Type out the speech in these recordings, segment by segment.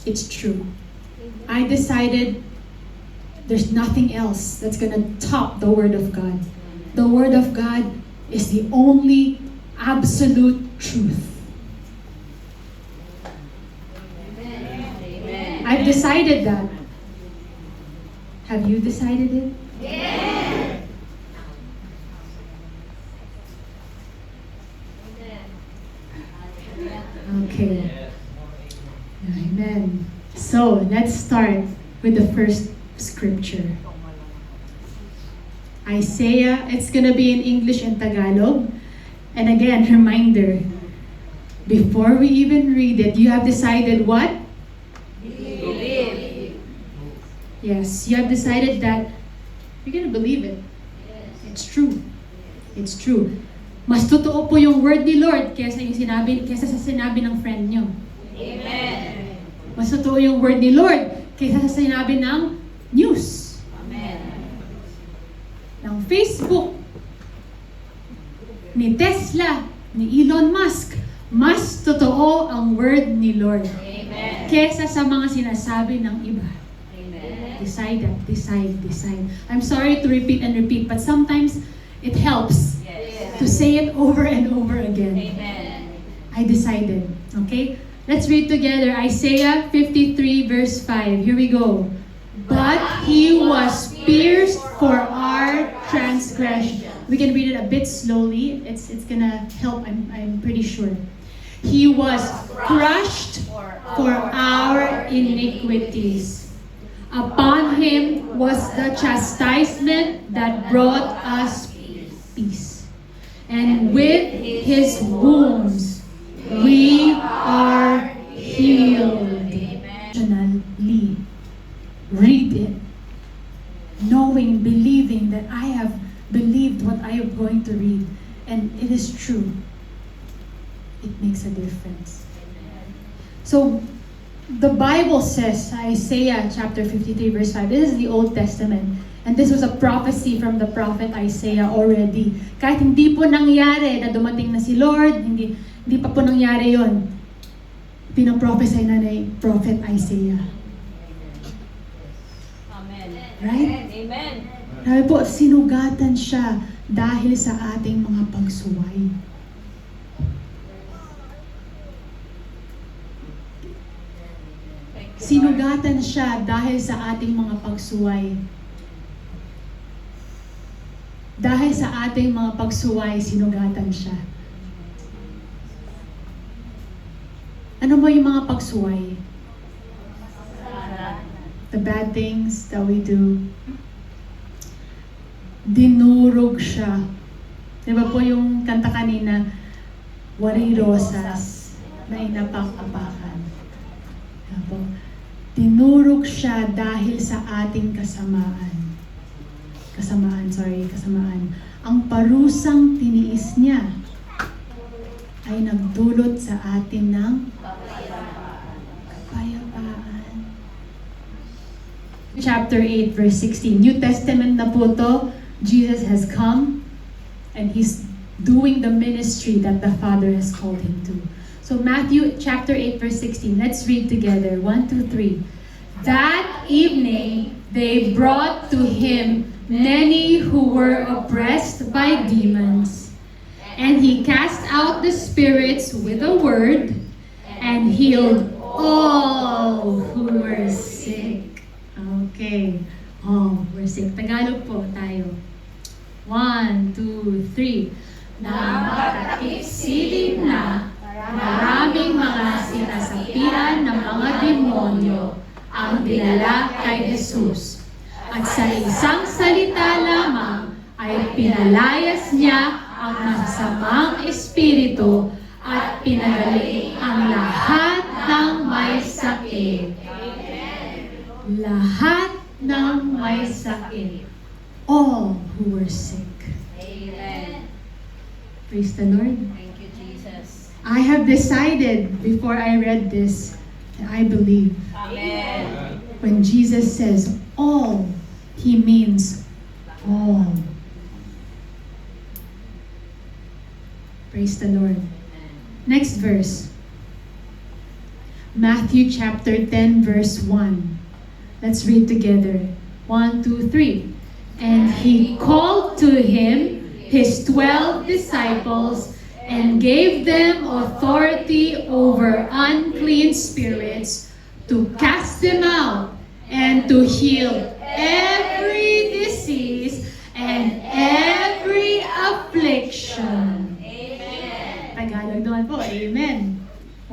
It's true. I decided there's nothing else that's gonna top the Word of God. The Word of God is the only absolute truth. Amen. I've decided that. Have you decided it? Yes. Okay. Amen. So, let's start with the first scripture. Isaiah, it's gonna be in English and Tagalog. And again, reminder, before we even read it, you have decided what? Believe. Yes, you have decided that you're gonna believe it. It's true. It's true. Mas totoo po yung word ni Lord kesa sa sinabi ng friend nyo. Amen. Mas totoo yung word ni Lord kaysa sa sinabi ng news, Amen. ng Facebook, ni Tesla, ni Elon Musk. Mas totoo ang word ni Lord Amen. kaysa sa mga sinasabi ng iba. Amen. Decide that. Decide. I'm sorry to repeat and repeat, but sometimes it helps Yes. to say it over and over again. Amen. I decided. Okay? Let's read together Isaiah 53 verse 5. Here we go. But he was pierced for our transgression. We can read it a bit slowly. It's gonna help, I'm pretty sure. He was crushed for our iniquities. Upon him was the chastisement that brought us peace. And with his wounds, we are healed. Emotionally, read it, knowing, believing that I have believed what I am going to read, and it is true. It makes a difference. So, the Bible says, Isaiah chapter 53 verse 5, this is the Old Testament, and this was a prophecy from the prophet Isaiah already. Kahit hindi po nangyari na dumating na si Lord, hindi pa po nangyari yon, pinaprophesy na ni Prophet Isaiah. Amen. Right? Amen. Sabi po, sinugatan siya dahil sa ating mga pagsuway. Sinugatan siya dahil sa ating mga pagsuway. Dahil sa ating mga pagsuway, sinugatan siya. Ano ba yung mga pagsuway? The bad things that we do. Dinurog siya. Di ba po yung kanta kanina, waray rosas na inapak-apakan. Dinurog siya dahil sa ating kasamaan. Kasamaan. Ang parusang tiniis niya ay nagdulot sa atin ng kapayapaan. Chapter 8 verse 16. New Testament na po to. Jesus has come and He's doing the ministry that the Father has called Him to. So Matthew chapter 8 verse 16. Let's read together. 1, 2, 3. That evening they brought to Him many who were oppressed by demons. And He cast out the spirits with a word and healed all who were sick. Okay. Oh, we're sick. Tagalog po tayo. 1, 2, 3. Namatakip silid na maraming mga sinasapian ng mga demonyo ang dinala kay Jesus. At sa isang salita lamang ay pinalayas niya ang masasamang espiritu at pinagaling ang lahat ng may sakit. Lahat ng may sakit. All who were sick. Amen. Praise the Lord. Thank you, Jesus. I have decided before I read this that I believe. Amen. When Jesus says all, He means all. Praise the Lord. Next verse. Matthew chapter 10, verse 1. Let's read together. 1, 2, 3. And he called to him his 12 disciples and gave them authority over unclean spirits to cast them out and to heal every disease and every affliction. Amen. Tagalog naman po. Amen.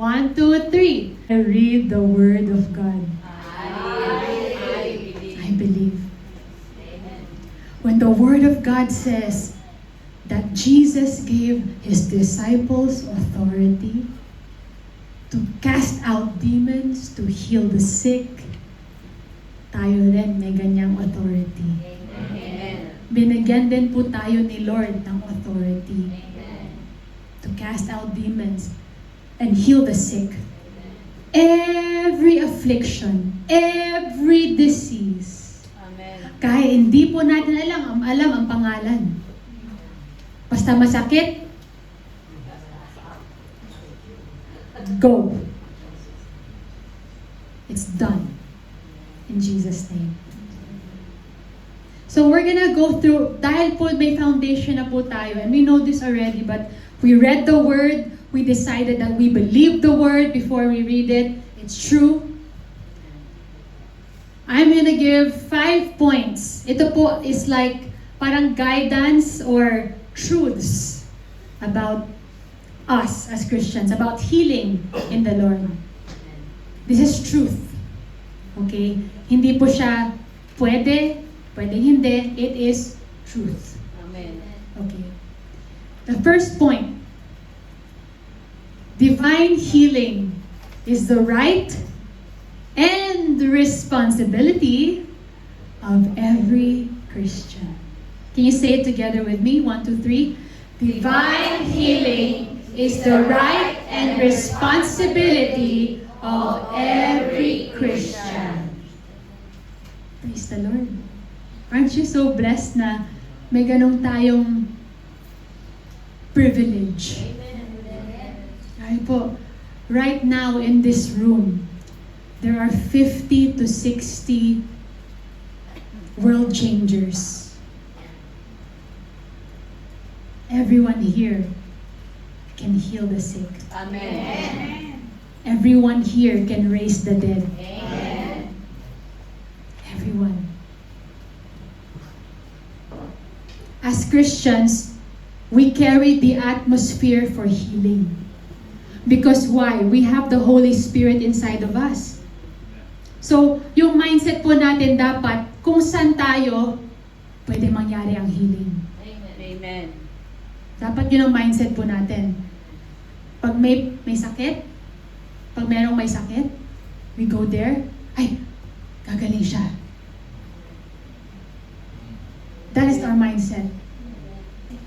1, 2, 3. I read the word of God. I believe. Amen. When the word of God says that Jesus gave his disciples authority to cast out demons, to heal the sick, tayo rin may ganyang authority. Amen. Binigyan din po tayo ni Lord ng authority Amen. to cast out demons and heal the sick. Every affliction, every disease. Amen. Kahit hindi po natin alam ang pangalan. Basta masakit, go. It's done. In Jesus' name. So we're gonna go through, dahil po may foundation na po tayo, and we know this already, but we read the Word, we decided that we believe the Word before we read it. It's true. I'm gonna give 5 points. Ito po is like parang guidance or truths about us as Christians, about healing in the Lord. This is truth. Okay? Hindi po siya pwede hindi. It is truth. Amen. Okay. The first point. Divine healing is the right and the responsibility of every Christian. Can you say it together with me? 1, 2, 3. Divine healing is the right and responsibility of every Christian. Praise the Lord. Aren't you so blessed na may ganong tayong privilege? Ay po, right now in this room, there are 50 to 60 world changers. Everyone here can heal the sick. Amen. Everyone here can raise the dead. Amen. Everyone. As Christians, we carry the atmosphere for healing. Because why? We have the Holy Spirit inside of us. So, yung mindset po natin dapat, kung saan tayo, pwede mangyari ang healing. Amen. Dapat yun ang mindset po natin. Pag may sakit, pag merong may sakit, we go there, ay, gagaling siya. That is our mindset.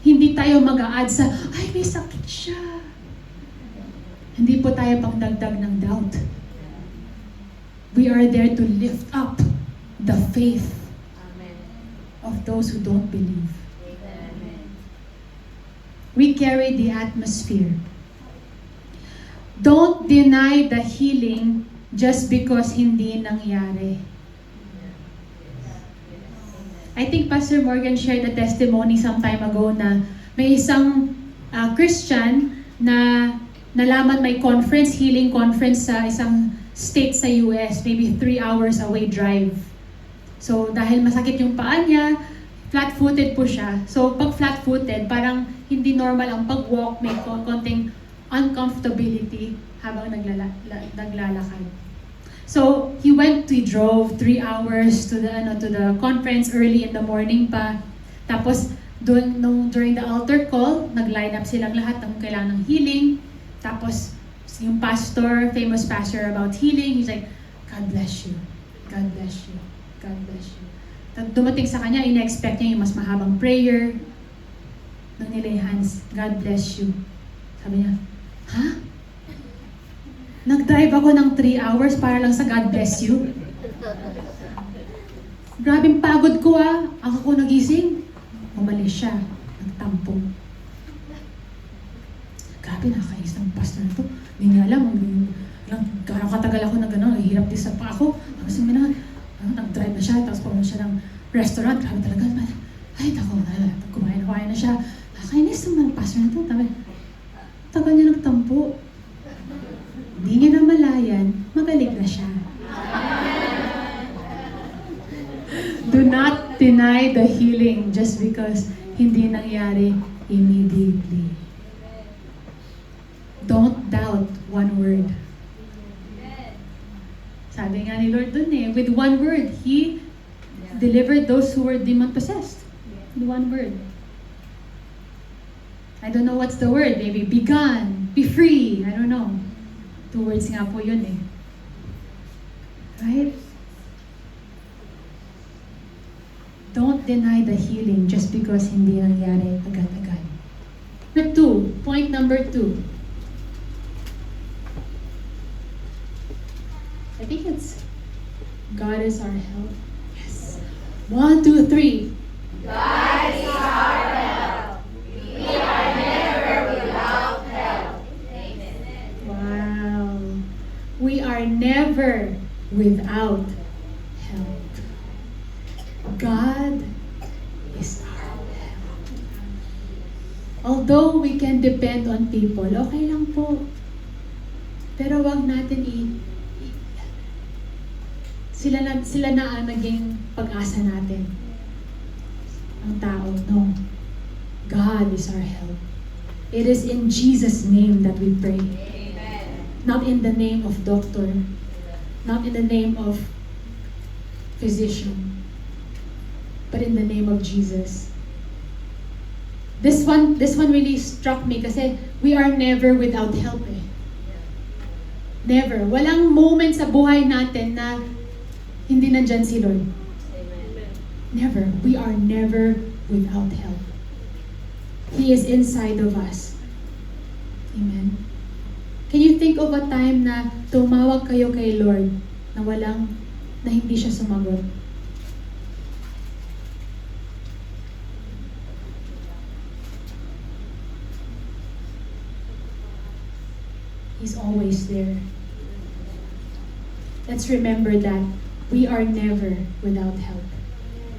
Hindi tayo mag-a-add sa, ay, may sakit siya. Hindi po tayo pangdagdag ng doubt. We are there to lift up the faith Amen. of those who don't believe. Amen. We carry the atmosphere. Don't deny the healing just because hindi nangyari. I think Pastor Morgan shared a testimony some time ago na may isang Christian na nalaman may conference, healing conference sa isang state sa US, maybe 3 hours away drive. So dahil masakit yung paa niya, flat-footed po siya. So pag flat-footed, parang hindi normal ang pag-walk, may konting uncomfortability habang naglalakad. So he drove 3 hours to the conference early in the morning pa. Tapos during the altar call, nag-line up silang lahat ng kailangan ng healing. Tapos yung pastor, famous pastor about healing, he's like, God bless you. God bless you. God bless you. Dumating sa kanya, ina-expect niya yung mas mahabang prayer. Nung nilay hands, God bless you. Sabi niya, ha? Nag-drive ako ng 3 hours para lang sa God bless you? Grabing pagod ko ah. Ako nagising. Umalis siya. Nagtampo. Grabe, nakakaisang pastor na to. Hindi niya alam. Gano'ng katagal ako na gano'n, hirap din sa pa ako. Tapos yung nag-drive na siya, tapos pumunta siya ng restaurant, grabe talaga. Ay, kumain na siya. Nakainis naman ang pastor na to. Tagal niya nagtampo. Hindi niya namalayan, magaling na siya. Do not deny the healing just because hindi nangyari immediately. Don't doubt one word. Sabi nga ni Lord dun with one word, He delivered those who were demon-possessed. With one word. I don't know what's the word. Maybe be gone, be free. I don't know. 2 words nga po yun Right? Don't deny the healing just because hindi nangyari agad-agad. Point number 2. I think it's God is our help. Yes. 1, 2, 3. God is our help. We are never without help. Amen. Wow. We are never without help. God is our help. Although we can depend on people, okay lang po. Pero wag natin sila na ang naging pag-asa natin. Ang tao, no. God is our help. It is in Jesus' name that we pray. Amen. Not in the name of doctor. Not in the name of physician. But in the name of Jesus. This one really struck me kasi we are never without help Never. Walang moment sa buhay natin na hindi nandyan si Lord. Amen. Never. We are never without help. He is inside of us. Amen. Can you think of a time na tumawag kayo kay Lord na hindi siya sumagot? He's always there. Let's remember that we are never without help.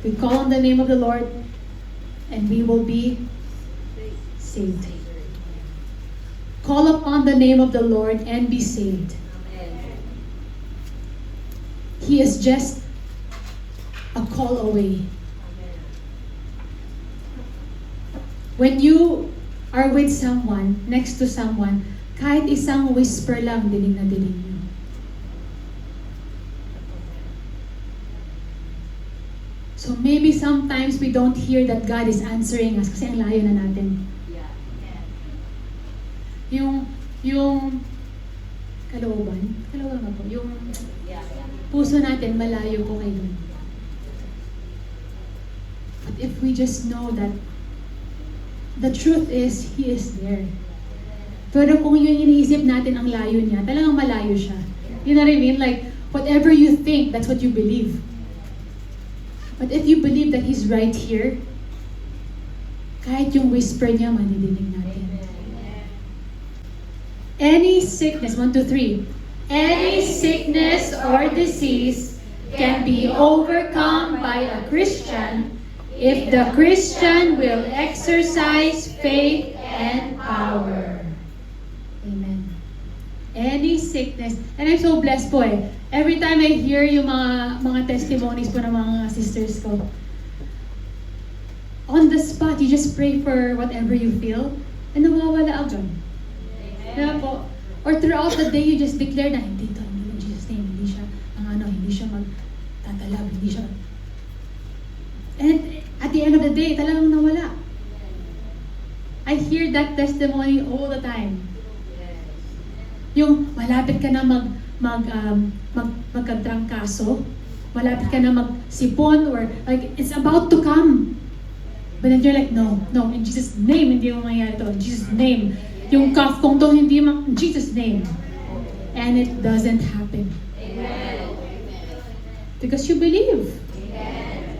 We call on the name of the Lord and we will be saved. Call upon the name of the Lord and be saved. Amen. He is just a call away. When you are with someone, next to someone, kahit isang whisper lang, dinig na dinig niyo. So maybe sometimes we don't hear that God is answering us kasi ang layo na natin. Yeah. Yung kalooban ba po? Yung Yeah. puso natin malayo po kay Lord. But if we just know that the truth is, He is there. Pero kung yung iniisip natin ang layo niya, talagang malayo siya. You know what I mean? Like, whatever you think, that's what you believe. But if you believe that He's right here, kahit yung whisper niya, manidinig natin. Any sickness, 1, 2, 3. Any sickness or disease can be overcome by a Christian if the Christian will exercise faith and power. Amen. Any sickness. And I'm so blessed po Every time I hear yung mga testimonies po ng mga sisters ko, on the spot, you just pray for whatever you feel, and nawawala agad. Diba po? Or throughout the day, you just declare na, hindi in Jesus' name, hindi siya magtatalab, hindi siya. And at the end of the day, talagang nawala. I hear that testimony all the time. Yung malapit ka na magkatrangkaso, malapit ka na magsipon, or like, it's about to come. But then you're like, no, in Jesus' name, hindi mo mangyari to. In Jesus' name. Yung cough kong to, hindi in Jesus' name. And it doesn't happen. Amen. Because you believe. Amen.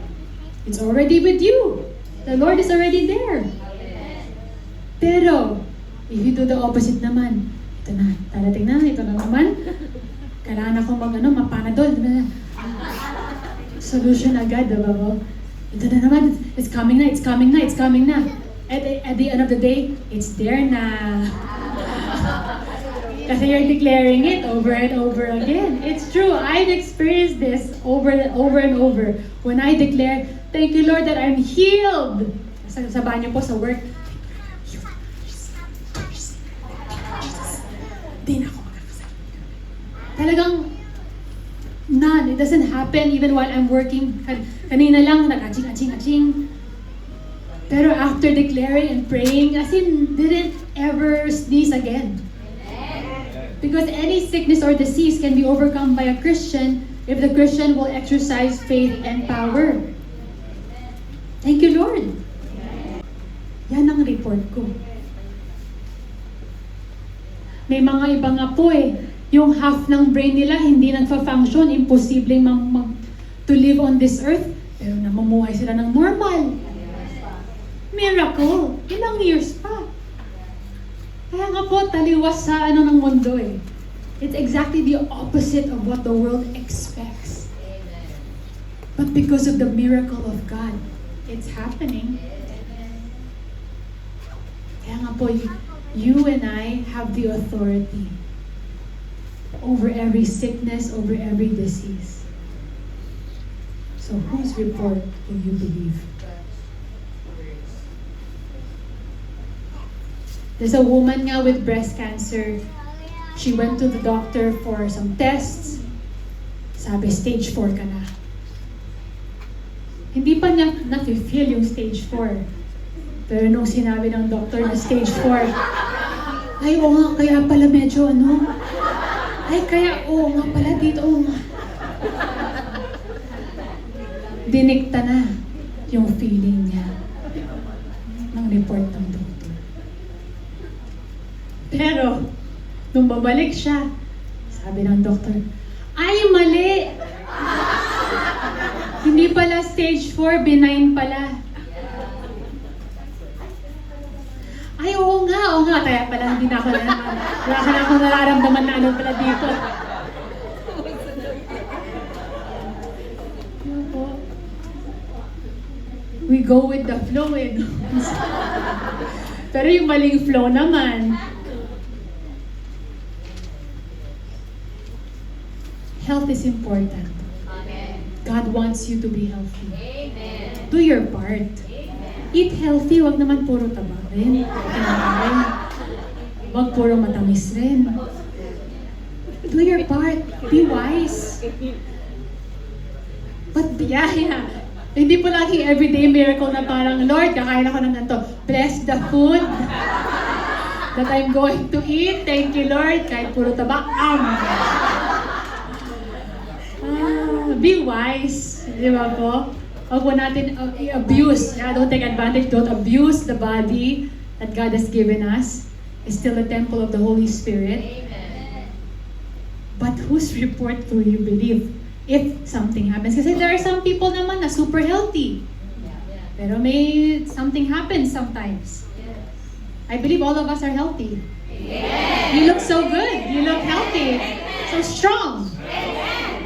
It's already with you. The Lord is already there. Amen. Pero, if you do the opposite naman, ito na, darating na, ito na naman. Kailangan ako mapanadol. Solution agad, diba po? Ito na naman, it's coming na, it's coming na, it's coming na. At the end of the day, it's there na. Kasi you're declaring it over and over again. It's true, I've experienced this over and over. When I declare, thank you Lord that I'm healed. Sa banyo po, sa work, di na ako magkakasakit. Talagang none. It doesn't happen even while I'm working. Kanina lang, nag-aching. Pero after declaring and praying, as in, didn't ever sneeze again. Because any sickness or disease can be overcome by a Christian if the Christian will exercise faith and power. Thank you, Lord. Yan ang report ko. May mga iba nga po yung half ng brain nila hindi nagfa-function, imposibleng to live on this earth, pero namumuhay sila ng normal. Miracle! Ilang years pa. Kaya nga po, taliwas sa ng mundo It's exactly the opposite of what the world expects. But because of the miracle of God, it's happening. Kaya nga po, you and I have the authority over every sickness, over every disease. So whose report will you believe? There's a woman nga with breast cancer. She went to the doctor for some tests. Sabi, stage 4 ka na. Hindi pa niya na-feel yung stage 4. Pero nung sinabi ng doctor na stage 4, ay, oo nga, kaya pala medyo ay, kaya, oo nga pala dito, oo nga. Dinikta na yung feeling niya ng report ng doctor. Pero, nung babalik siya, sabi ng doctor, ay, mali! Hindi pala stage 4, benign pala. Ay, oo nga, kaya pala hindi na ako wala ka na akong nararamdaman na pala dito. We go with the flow Pero yung maling flow naman, health is important. Amen. God wants you to be healthy. Amen. Do your part. Eat healthy, wag naman puro taba rin. Wag puro matamis rin. Do your part. Be wise. But yeah. Hindi po laging everyday miracle na parang, Lord, kakain ako ng ganito. Bless the food that I'm going to eat. Thank you, Lord. Kahit puro taba, be wise. Di ba po? Huwag po natin i-abuse. Don't take advantage. Don't abuse the body that God has given us. It's still a temple of the Holy Spirit. Amen. But whose report will you believe if something happens? Kasi there are some people naman na super healthy. Pero may something happens sometimes. I believe all of us are healthy. Yes. You look so good. You look healthy. So strong.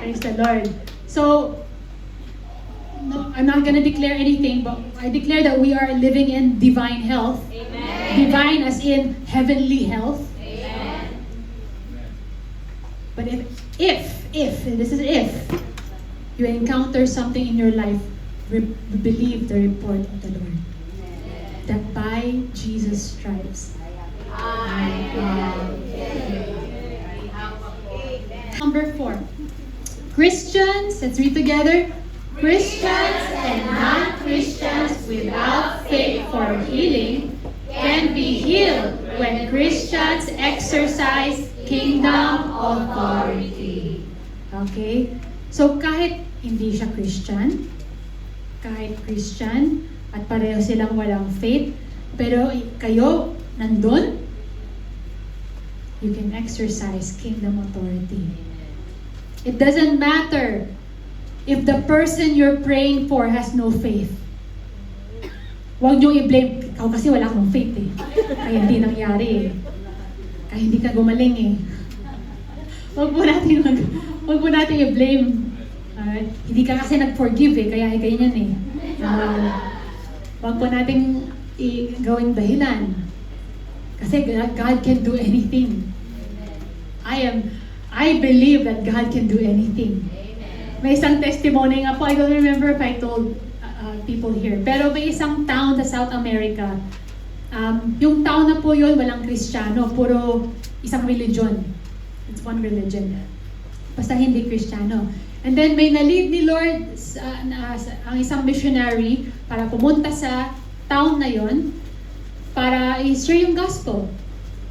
Praise the Lord. So, no, I'm not going to declare anything, but I declare that we are living in divine health. Amen. Divine as in heavenly health. Amen. But this is if you encounter something in your life, believe the report of the Lord. That by Jesus' stripes, I am healed. Number 4. Christians, let's read together. Christians and non-Christians without faith for healing can be healed when Christians exercise kingdom authority. Okay? So kahit hindi siya Christian, at pareho silang walang faith, pero kayo nandun, you can exercise kingdom authority. It doesn't matter if the person you're praying for has no faith. Huwag niyong i-blame, ikaw kasi wala kang faith kaya hindi nangyari ay hindi ka gumaling eh. Huwag po natin i-blame. Alright? Hindi ka kasi nag-forgive eh, kaya ganyan eh. Huwag po nating gawing dahilan. Kasi God can do anything. I believe that God can do anything. May isang testimony nga po, I don't remember if I told people here, pero may isang town sa South America. Yung town na po yun, walang Kristiyano, puro isang religion. It's one religion. Basta hindi Kristiyano. And then may na-lead ni Lord ang isang missionary para pumunta sa town na yon para i-share yung gospel.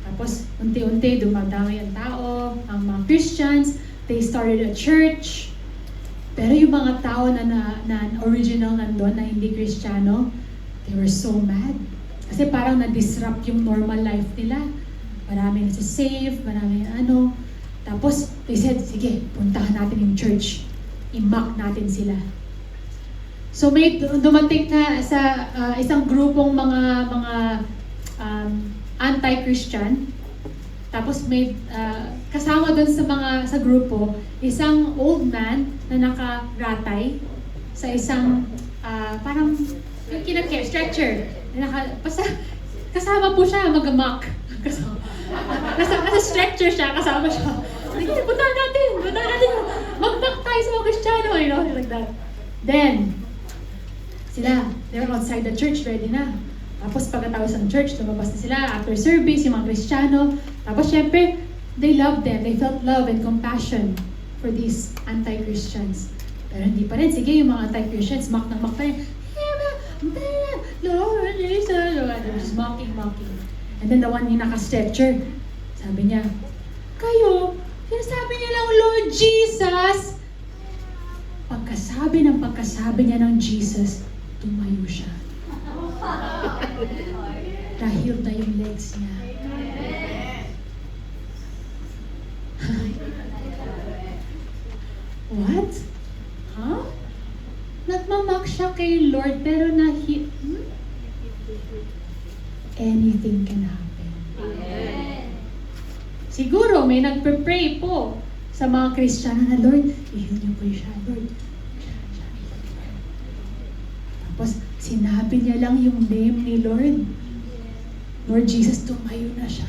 Tapos unti-unti dumadami ang tao, ang mga Christians, they started a church. Pero yung mga tao na original nandun, na hindi Kristiyano, they were so mad. Kasi parang na-disrupt yung normal life nila. Marami na save, marami na ano. Tapos, they said, sige, puntahan natin yung church. I-mock natin sila. So may dumating na sa isang grupong mga anti-Christian. Tapos may kasama doon sa grupo, isang old man na nakaratay sa isang parang yung kinakare, stretcher. Kasama po siya mag-mock. Nasa stretcher siya, kasama siya. Puntahan natin, mag-mock tayo sa mga Kristiyano, you know, like that. Then, they're outside the church, ready na. Tapos pagkatapos ng church, lumabas na sila after service, yung mga Kristiyano. Tapos syempre, they loved them. They felt love and compassion for these anti-Christians. Pero hindi pa rin. Sige, yung mga anti-Christians, mock pa rin. Lord Jesus. They're just mocking. And then the one yung naka-stretcher, sabi niya, kayo, sinasabi niya lang, Lord Jesus. Pagkasabi niya ng Jesus, tumayo siya. Dahil na yung legs niya. What? Huh? Nagmamak siya kay Lord pero anything can happen. Siguro may nagpe-pray po sa mga Kristiyano na, Lord, i-heal niyo po siya, Lord. Tapos sinabi niya lang yung name ni Lord. Lord Jesus, tumayo na siya.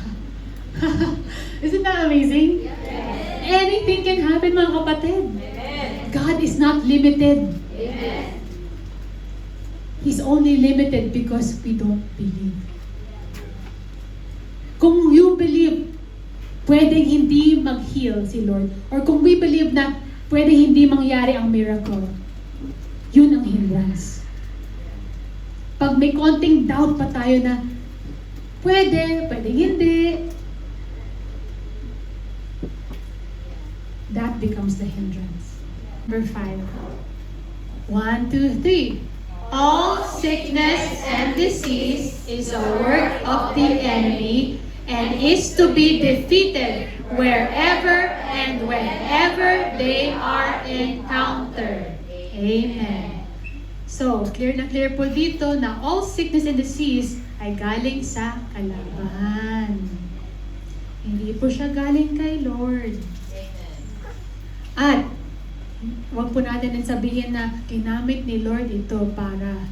Isn't that amazing? Yes. Anything can happen, mga kapatid. God is not limited. He's only limited because we don't believe. Kung you believe, pwedeng hindi mag-heal si Lord. Or kung we believe na pwedeng hindi mangyari ang miracle, yun ang hindrance. Pag may konting doubt pa tayo na pwedeng hindi, that becomes the hindrance. Number 5. 1, 2, 3. All sickness and disease is a work of the enemy and is to be defeated wherever and whenever they are encountered. Amen. So, clear na clear po dito na all sickness and disease ay galing sa kalaban. Hindi po siya galing kay Lord. At huwag po natin din sabihin na ginamit ni Lord ito para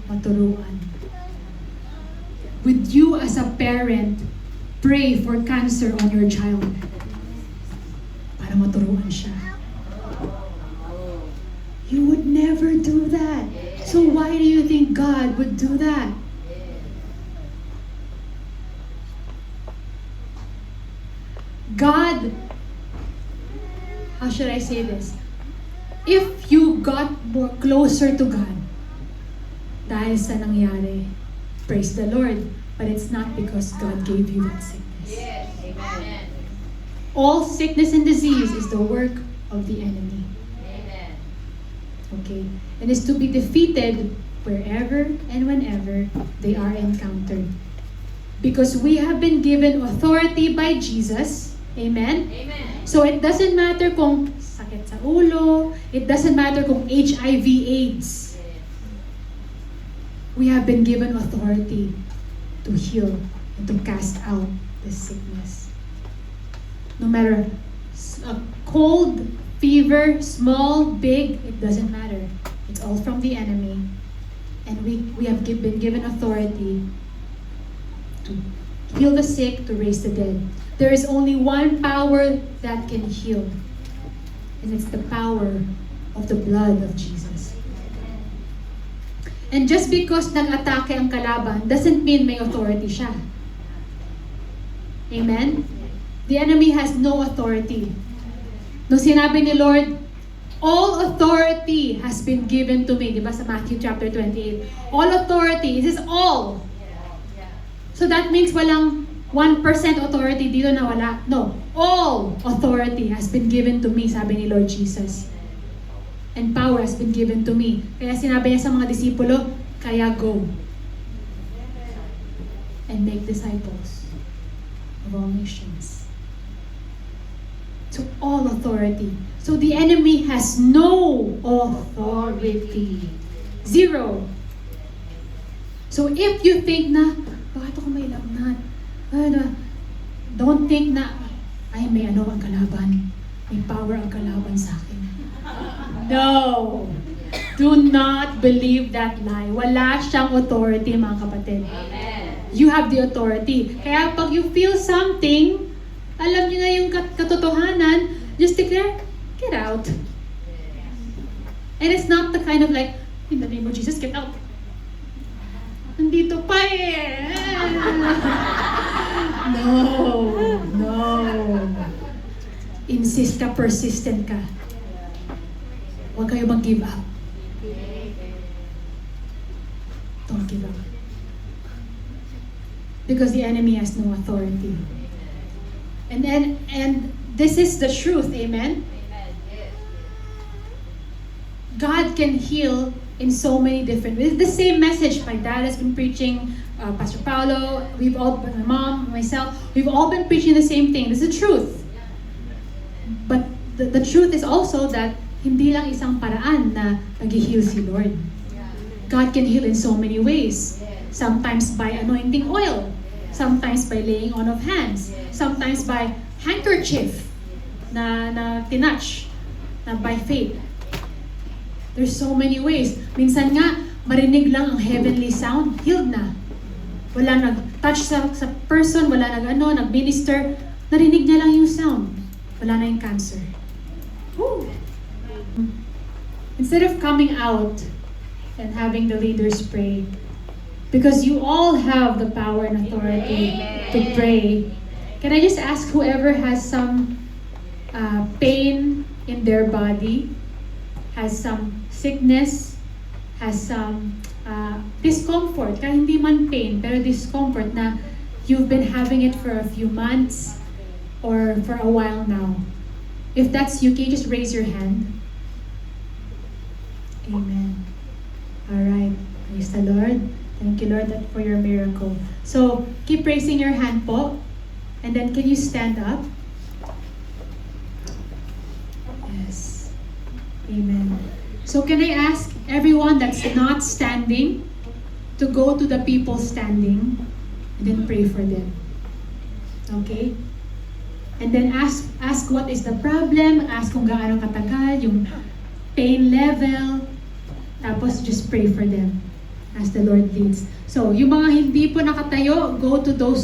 maturuan. Would you as a parent pray for cancer on your child? Para maturuan siya. You would never do that. So why do you think God would do that? God, how should I say this? If you got more closer to God dahil sa nangyari, praise the Lord. But it's not because God gave you that sickness. Yes. Amen. All sickness and disease is the work of the enemy. Amen. Okay? And is to be defeated wherever and whenever they are encountered. Because we have been given authority by Jesus. Amen? Amen. So it doesn't matter kung sakit sa ulo, it doesn't matter kung HIV, AIDS. We have been given authority to heal and to cast out this sickness. No matter a cold, fever, small, big, it doesn't matter. It's all from the enemy. And we have been given authority to heal the sick, to raise the dead. There is only one power that can heal. And it's the power of the blood of Jesus. And just because nag-atake ang kalaban doesn't mean may authority siya. Amen? The enemy has no authority. Nung sinabi ni Lord, all authority has been given to me. Diba sa Matthew chapter 28? All authority. This is all. So that means walang 1% authority dito na wala. No. All authority has been given to me, sabi ni Lord Jesus. And power has been given to me. Kaya sinabi niya sa mga disipulo, kaya go. And make disciples of all nations. To all authority. So the enemy has no authority. Zero. So if you think na, bakit ako may lagnat? Don't think na, ay may ano ang kalaban. May power ang kalaban sa akin. No. Do not believe that lie. Wala siyang authority, mga kapatid. Amen. You have the authority. Kaya pag you feel something, alam niyo na yung katotohanan, just declare, get out. And it's not the kind of like, in the name of Jesus, get out. Nandito pa eh. No. Insist ka, persistent ka. Huwag kayo mag-give up. Don't give up. Because the enemy has no authority. And this is the truth, amen? God can heal in so many different ways. The same message my dad has been preaching, Pastor Paulo, my mom, myself, we've all been preaching the same thing. This is the truth. But the truth is also that hindi lang isang paraan na nag-heal si Lord. God can heal in so many ways. Sometimes by anointing oil. Sometimes by laying on of hands. Sometimes by handkerchief na tinouch na by faith. There's so many ways. Minsan nga, marinig lang ang heavenly sound, healed na. Wala nag-touch sa person, wala nag-minister, narinig niya lang yung sound. Wala na yung cancer. Woo! Instead of coming out and having the leaders pray, because you all have the power and authority to pray, can I just ask whoever has some pain in their body, has some sickness, has some discomfort, kaya hindi man pain, pero discomfort na you've been having it for a few months or for a while now. If that's you, can you just raise your hand? Amen. All right. Praise the Lord. Thank you, Lord, for your miracle. So, keep raising your hand po. And then, can you stand up? Yes. Amen. So, can I ask everyone that's not standing to go to the people standing and then pray for them? Okay? And then ask what is the problem, ask kung gaano katagal, yung pain level, tapos just pray for them as the Lord leads. So, yung mga hindi po nakatayo, go to those